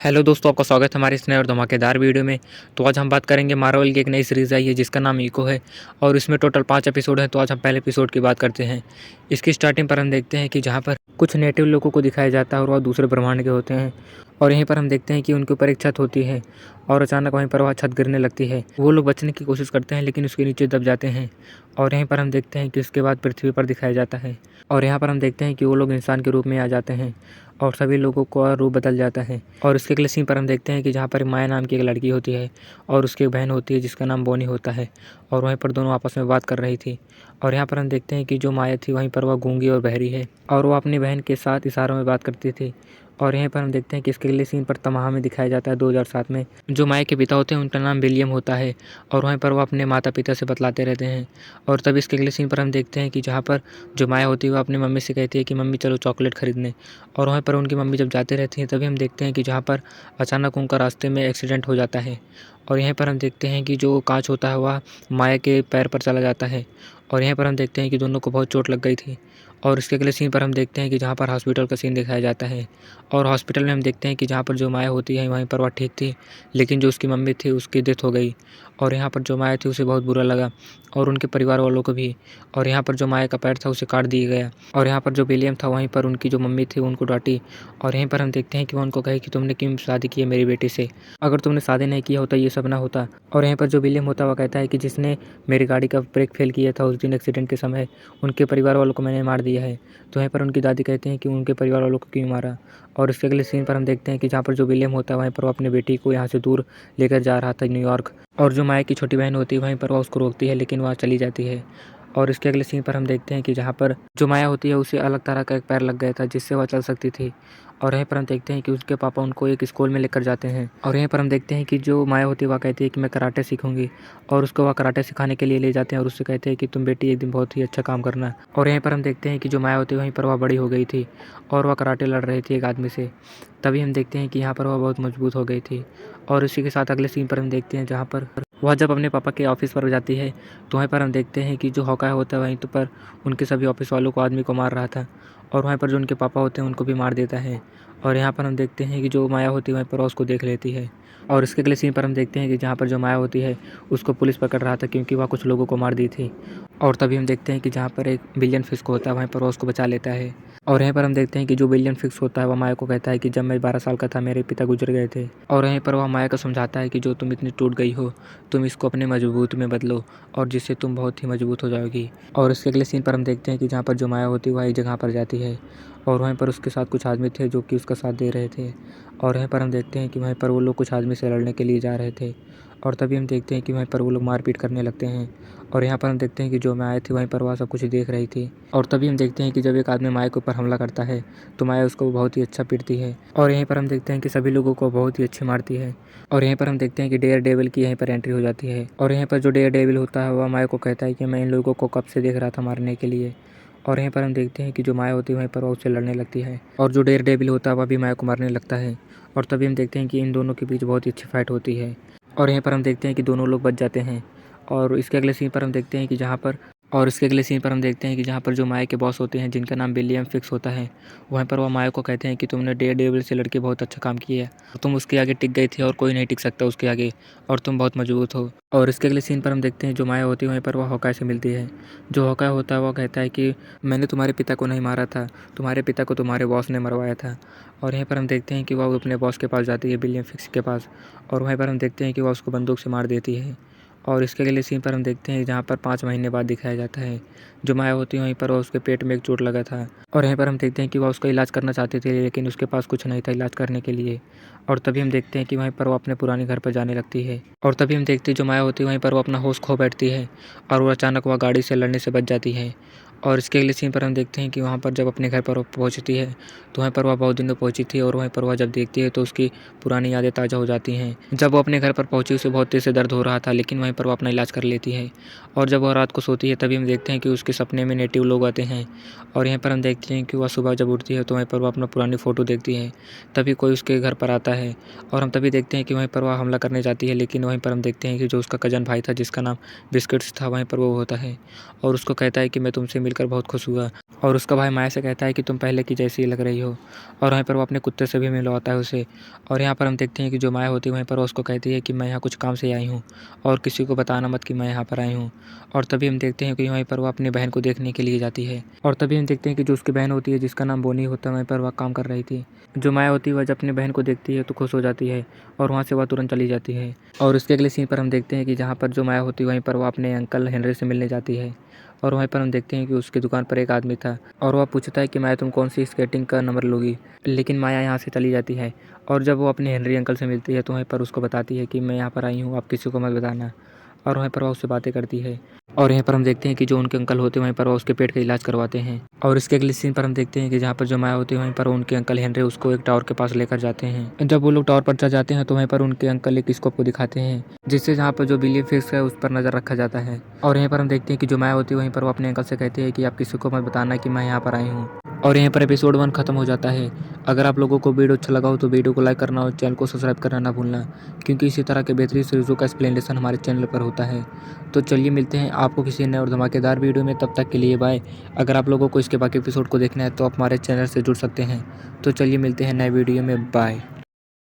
Hello दोस्तों, आपका स्वागत है हमारे इस नए और धमाकेदार वीडियो में। तो आज हम बात करेंगे मार्वल की एक नई सीरीज़ आई है जिसका नाम इको है और इसमें टोटल 5 एपिसोड हैं। तो आज हम पहले एपिसोड की बात करते हैं। इसकी स्टार्टिंग पर हम देखते हैं कि जहाँ पर कुछ नेटिव लोगों को दिखाया जाता है और वह दूसरे ब्रह्मांड के होते हैं और यहीं पर हम देखते हैं कि उनके ऊपर एक छत होती है और अचानक वहीं पर वह छत गिरने लगती है। वो लोग बचने की कोशिश करते हैं लेकिन उसके नीचे दब जाते हैं और यहीं पर हम देखते हैं कि उसके बाद पृथ्वी पर दिखाया जाता है और यहाँ पर हम देखते हैं कि वो लोग इंसान के रूप में आ जाते हैं और सभी लोगों का रूप बदल जाता है। और इसके अगले सीन पर हम देखते हैं कि जहाँ पर माया नाम की एक लड़की होती है और उसकी एक बहन होती है जिसका नाम बोनी होता है और वहीं पर दोनों आपस में बात कर रही थी। और यहाँ पर हम देखते हैं कि जो माया थी वहीं पर वह गूंगी और बहरी है और वह अपनी बहन के साथ इशारों में बात करती थी। और यहीं पर हम देखते हैं कि इसके अगले सीन पर तमाहा में दिखाया जाता है 2007 में। जो माया के पिता होते हैं उनका नाम विलियम होता है और वहीं पर वह अपने माता पिता से बतलाते रहते हैं। और तब इसके अगले सीन पर हम देखते हैं कि जहाँ पर जो माया होती है वह अपनी मम्मी से कहती है कि मम्मी चलो चॉकलेट खरीदने। और वहीं पर उनकी मम्मी जब जाते रहती हैं तभी हम देखते हैं कि जहाँ पर अचानक उनका रास्ते में एक्सीडेंट हो जाता है और यहीं पर हम देखते हैं कि जो कांच होता है वह माया के पैर पर चला जाता है और यहीं पर हम देखते हैं कि दोनों को बहुत चोट लग गई थी। और इसके अगले सीन पर हम देखते हैं कि जहाँ पर हॉस्पिटल का सीन दिखाया जाता है और हॉस्पिटल में हम देखते हैं कि जहाँ पर जो माया होती है वहीं पर वह ठीक थी लेकिन जो उसकी मम्मी थी उसकी डेथ हो गई। और यहाँ पर जो माया थी उसे बहुत बुरा लगा और उनके परिवार वालों को भी। और यहाँ पर जो माया का पैर था उसे काट दिया गया और यहाँ पर जो विलियम था वहीं पर उनकी जो मम्मी थी उनको डांटी और यहीं पर हम देखते हैं कि वह उनको कहे कि तुमने क्यों शादी की है मेरी बेटी से, अगर तुमने शादी नहीं किया होता ये सब ना होता। और यहाँ पर जो विलियम होता वह कहता है कि जिसने मेरी गाड़ी का ब्रेक फेल किया था उस दिन एक्सीडेंट के समय उनके परिवार वालों को मैंने मार दिया है। तो यहाँ पर उनकी दादी कहती हैं कि उनके परिवार वालों को क्यों मारा। और इसके अगले सीन पर हम देखते हैं कि जहाँ पर जो विलियम होता है वहीं पर वो अपनी बेटी को यहाँ से दूर लेकर जा रहा था न्यूयॉर्क और जो माया की छोटी बहन होती है वहीं पर वह उसको रोकती है लेकिन वह चली जाती है। और इसके अगले सीन पर हम देखते हैं कि जहाँ पर जो माया होती है उसे अलग तरह का एक पैर लग गया था जिससे वह चल सकती थी। और यहीं पर हम देखते हैं कि उसके पापा उनको एक स्कूल में लेकर जाते हैं और यहीं पर हम देखते हैं कि जो माया होती है वह कहती है कि मैं कराटे सीखूंगी और उसको वह कराटे सिखाने के लिए ले जाते हैं और उससे कहते हैं कि तुम बेटी एक दिन बहुत ही अच्छा काम करना। और यहीं पर हम देखते हैं कि जो माया होती है वहीं पर वह बड़ी हो गई थी और वह कराटे लड़ रही थी एक आदमी से। तभी हम देखते हैं कि यहाँ पर वह बहुत मजबूत हो गई थी। और इसी के साथ अगले सीन पर हम देखते हैं जहाँ पर वह जब अपने पापा के ऑफिस पर जाती है तो वहीं पर हम देखते हैं कि जो हॉकाय होता है वहीं तो पर उनके सभी ऑफिस वालों को आदमी को मार रहा था और वहीं पर जो उनके पापा होते हैं उनको भी मार देता है। और यहाँ पर हम देखते हैं कि जो माया होती है वहीं पर उसको देख लेती है। और इसके अगले सीन पर हम देखते हैं कि जहाँ पर जो माया होती है उसको पुलिस पकड़ रहा था क्योंकि वह कुछ लोगों को मार दी थी। और तभी हम देखते हैं कि जहाँ पर एक बिलियन फिश को होता है वहीं पर वह उसको बचा लेता है। और यहीं पर हम देखते हैं कि जो बिलियन फिक्स होता है वह माया को कहता है कि जब मैं 12 साल का था मेरे पिता गुजर गए थे। और यहीं पर वह माया को समझाता है कि जो तुम इतनी टूट गई हो तुम इसको अपने मजबूत में बदलो और जिससे तुम बहुत ही मजबूत हो जाओगी। और इसके अगले सीन पर हम देखते हैं कि जहाँ पर जो माया होती है वह एक जगह पर जाती है और वहीं पर उसके साथ कुछ आदमी थे जो कि उसका साथ दे रहे थे। और यहीं पर हम देखते हैं कि वहीं पर वो लोग कुछ आदमी से लड़ने के लिए जा रहे थे और तभी हम देखते हैं कि वहीं पर वो लोग मारपीट करने लगते हैं। और यहाँ पर हम देखते हैं कि जो माया थी वहीं पर वह सब कुछ देख रही थी। और तभी हम देखते हैं कि जब एक आदमी माया के ऊपर हमला करता है तो माया उसको बहुत ही अच्छा पीटती है। और यहीं पर हम देखते हैं कि सभी लोगों को बहुत ही अच्छी मारती है। और यहीं पर हम देखते हैं कि डेयर डेविल की यहीं पर एंट्री हो जाती है और यहीं पर जो डेयर डेविल होता है वह माया को कहता है कि मैं इन लोगों को कब से देख रहा था मारने के लिए। और यहीं पर हम देखते हैं कि जो माया होती है वहीं पर वह उससे लड़ने लगती है और जो डेयर डेविल होता है वह भी माया को मारने लगता है। और तभी हम देखते हैं कि इन दोनों के बीच बहुत ही अच्छी फाइट होती है और यहीं पर हम देखते हैं कि दोनों लोग बच जाते हैं। और इसके अगले सीन पर हम देखते हैं कि जहाँ पर जो माया के बॉस होते हैं जिनका नाम विलियम फिक्स होता है वहीं पर वह माया को कहते हैं कि तुमने डेयर डेविल से लड़के बहुत अच्छा काम किया है, तुम उसके आगे टिक गई थी और कोई नहीं टिक सकता उसके आगे और तुम बहुत मजबूत हो। और इसके अगले सीन पर हम देखते हैं जो माया होती है वहीं पर वह हॉकाय से मिलती है। जो हॉकाय होता है वह कहता है कि मैंने तुम्हारे पिता को नहीं मारा था, तुम्हारे पिता को तुम्हारे बॉस ने मरवाया था। और यहीं पर हम देखते हैं कि वह अपने बॉस के पास जाती है विलियम फिक्स के पास और वहीं पर हम देखते हैं कि वह उसको बंदूक से मार देती है। और इसके अगले सीन पर हम देखते हैं जहाँ पर 5 महीने बाद दिखाया जाता है जो माया होती है वहीं पर वह उसके पेट में एक चोट लगा था और यहीं पर हम देखते हैं कि वह उसका इलाज करना चाहते थे लेकिन उसके पास कुछ नहीं था इलाज करने के लिए। और तभी हम देखते हैं कि वहीं पर वो अपने पुराने घर पर जाने लगती है और तभी हम देखते हैं जो माया होती है वहीं पर वो अपना होश खो बैठती है और वो अचानक वह गाड़ी से लड़ने से बच जाती है। और इसके अगले सीन पर हम देखते हैं कि वहाँ पर जब अपने घर पर वो पहुँचती है तो वहीं पर वह बहुत दिनों पहुँची थी और वहीं पर वह जब देखती है तो उसकी पुरानी यादें ताज़ा हो जाती हैं। जब वो अपने घर पर पहुँची उसे बहुत तेज़ से दर्द हो रहा था लेकिन वहीं पर वो अपना इलाज कर लेती है। और जब वह रात को सोती है तभी हम देखते हैं कि उसके सपने में नेटिव लोग आते हैं और यहीं पर हम देखते हैं कि वह सुबह जब उठती है तो वहीं पर वह अपना पुरानी फ़ोटो देखती है। तभी कोई उसके घर पर आता है और हम तभी देखते हैं कि वहीं पर वह हमला करने जाती है लेकिन वहीं पर हम देखते हैं कि जो उसका कज़न भाई था जिसका नाम बिस्किट्स था वहीं पर वो होता है और उसको कहता है कि मैं तुमसे मिलकर बहुत खुश हुआ और उसका भाई माया से कहता है कि तुम पहले की जैसी ही लग रही हो। और वहीं पर वो अपने कुत्ते से भी मिलवाता है उसे। और यहाँ पर हम देखते हैं कि जो माया होती है वहीं पर वो उसको कहती है कि मैं यहाँ कुछ काम से आई हूँ और किसी को बताना मत कि मैं यहाँ पर आई हूँ। और तभी हम देखते हैं कि वहीं पर वो अपनी बहन को देखने के लिए जाती है। और तभी हम देखते हैं कि जो उसकी बहन होती है जिसका नाम बोनी होता है वहीं पर वह काम कर रही थी। जो माया होती है वह जब अपनी बहन को देखती है तो खुश हो जाती है और वहाँ से वह तुरंत चली जाती है। और उसके अगले सीन पर हम देखते हैं कि जहाँ पर जो माया होती है वहीं पर वह अपने अंकल हेनरी से मिलने जाती है। और वहीं पर हम देखते हैं कि उसकी दुकान पर एक आदमी था और वह पूछता है कि माया तुम कौन सी स्केटिंग का नंबर लोगी। लेकिन माया यहाँ से चली जाती है। और जब वो अपने हेनरी अंकल से मिलती है तो वहीं पर उसको बताती है कि मैं यहाँ पर आई हूँ, आप किसी को मत बताना। और वहीं पर वह उससे बातें करती है। और यहाँ पर हम देखते हैं कि जो उनके अंकल होते हैं वहीं पर वह उसके पेट का इलाज करवाते हैं। और इसके अगले सीन पर हम देखते हैं कि जहाँ पर जो माया होती है वहीं पर उनके अंकल हेनरी उसको एक टावर के पास लेकर जाते हैं। जब वो लोग टावर पर चढ़ जाते हैं तो वहीं पर उनके अंकल एक स्कोप को दिखाते हैं जिससे जहाँ पर जो बिलियन फिश है उस पर नज़र रखा जाता है। और यहाँ पर हम देखते हैं कि जो माया होती है वहीं पर वो अपने अंकल से कहती है कि आप किसी को मत बताना कि मैं यहाँ पर आई हूँ। और यहाँ पर एपिसोड 1 खत्म हो जाता है। अगर आप लोगों को वीडियो अच्छा लगा हो तो वीडियो को लाइक करना और चैनल को सब्सक्राइब करना ना भूलना, क्योंकि इसी तरह के बेहतरीन सीरीज़ों का एक्सप्लेनेशन हमारे चैनल पर होता है। तो चलिए मिलते हैं आपको किसी नए और धमाकेदार वीडियो में, तब तक के लिए बाय। अगर आप लोगों को इसके बाकी एपिसोड को देखना है तो आप हमारे चैनल से जुड़ सकते हैं। तो चलिए मिलते हैं नए वीडियो में, बाय।